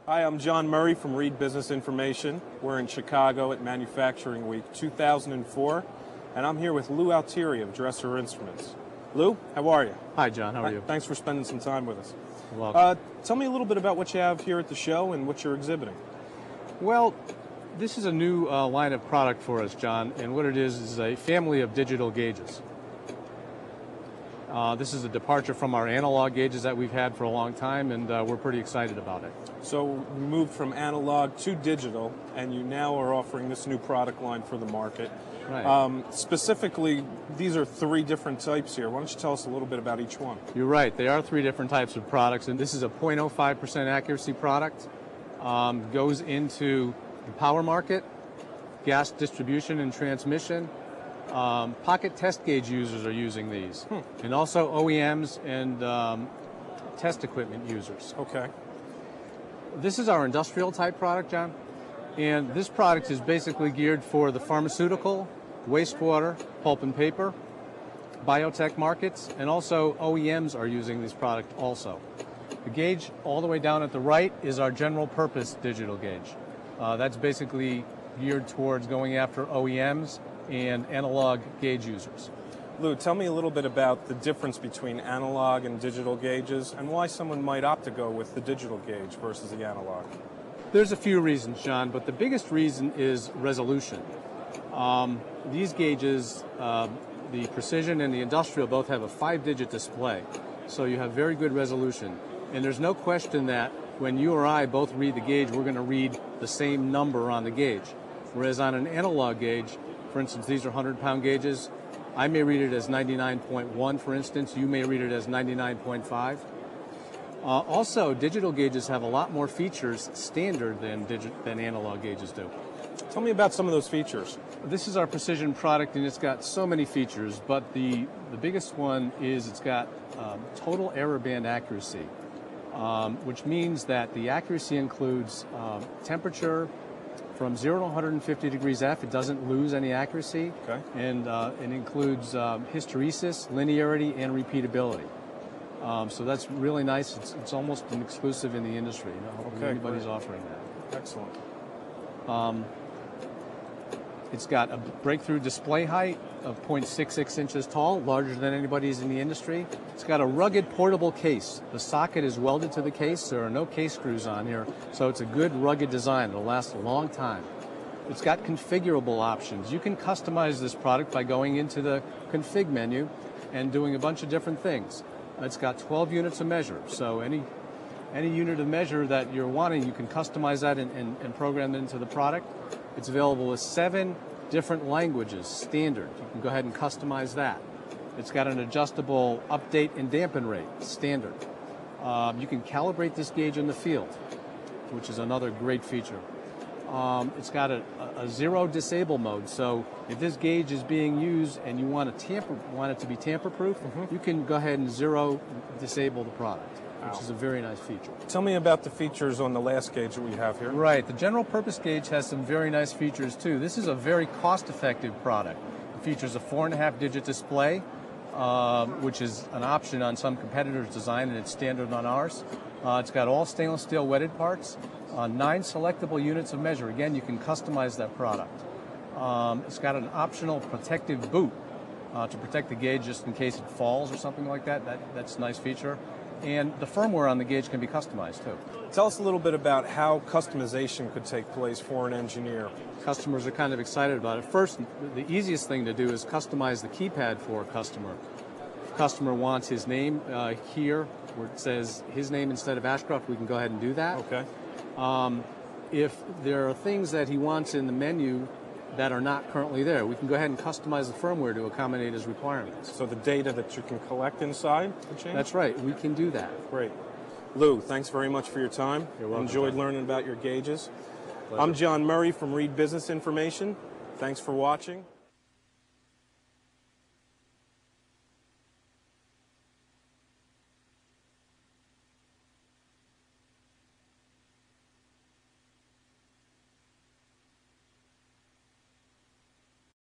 Hi, I'm John Murray from Reed Business Information. We're in Chicago at Manufacturing Week 2004, and I'm here with Lou Altieri of Dresser Instruments. Lou, how are you? Hi, John. How are you? Thanks for spending some time with us. You're welcome. Tell me a little bit about what you have here at the show and what you're exhibiting. Well, this is a new line of product for us, John, and what it is a family of digital gauges. This is a departure from our analog gauges that we've had for a long time, and we're pretty excited about it. So we moved from analog to digital, and you now are offering this new product line for the market. Right. Specifically, these are three different types here. Why don't you tell us a little bit about each one? You're right. They are three different types of products, and this is a 0.05% accuracy product. Goes into the power market, gas distribution and transmission. Pocket test gauge users are using these, and also OEMs and test equipment users. Okay. This is our industrial type product, John, and this product is basically geared for the pharmaceutical, wastewater, pulp and paper, biotech markets, and also OEMs are using this product also. The gauge all the way down at the right is our general purpose digital gauge. That's basically geared towards going after OEMs and analog gauge users. Lou, tell me a little bit about the difference between analog and digital gauges and why someone might opt to go with the digital gauge versus the analog. There's a few reasons, John, but the biggest reason is resolution. These gauges, the precision and the industrial, both have a 5-digit display, so you have very good resolution. And there's no question that when you or I both read the gauge, we're going to read the same number on the gauge. Whereas on an analog gauge, for instance, these are 100-pound gauges. I may read it as 99.1, for instance. You may read it as 99.5. Also, digital gauges have a lot more features standard than analog gauges do. Tell me about some of those features. This is our precision product, and it's got so many features, but the biggest one is it's got total error band accuracy, which means that the accuracy includes temperature, from 0 to 150 degrees F, it doesn't lose any accuracy. Okay. And it includes hysteresis, linearity, and repeatability. So that's really nice. It's almost an exclusive in the industry. Anybody's offering that. Excellent. It's got a breakthrough display height of 0.66 inches tall, larger than anybody's in the industry. It's got a rugged portable case. The socket is welded to the case. There are no case screws on here, so it's a good rugged design. It'll last a long time. It's got configurable options. You can customize this product by going into the config menu and doing a bunch of different things. It's got 12 units of measure, so any unit of measure that you're wanting, you can customize that and program it into the product. It's available with 7 different languages, standard. You can go ahead and customize that. It's got an adjustable update and dampen rate, standard. You can calibrate this gauge in the field, which is another great feature. It's got a zero disable mode, so if this gauge is being used and you want it to be tamper-proof, you can go ahead and zero disable the product, which is a very nice feature. Tell me about the features on the last gauge that we have here. Right, the general purpose gauge has some very nice features too. This is a very cost-effective product. It features a 4.5-digit display, which is an option on some competitors' design, and it's standard on ours. It's got all stainless steel wetted parts, 9 selectable units of measure. Again, you can customize that product. It's got an optional protective boot to protect the gauge just in case it falls or something like that. That's a nice feature. And the firmware on the gauge can be customized too. Tell us a little bit about how customization could take place for an engineer. Customers are kind of excited about it. First, the easiest thing to do is customize the keypad for a customer. If a customer wants his name here, where it says his name instead of Ashcroft, we can go ahead and do that. Okay. If there are things that he wants in the menu that are not currently there, we can go ahead and customize the firmware to accommodate his requirements. So the data that you can collect inside will change? That's right. We can do that. Great. Lou, thanks very much for your time. You're welcome. Enjoyed John. learning about your gauges. Pleasure. I'm John Murray from Reed Business Information. Thanks for watching.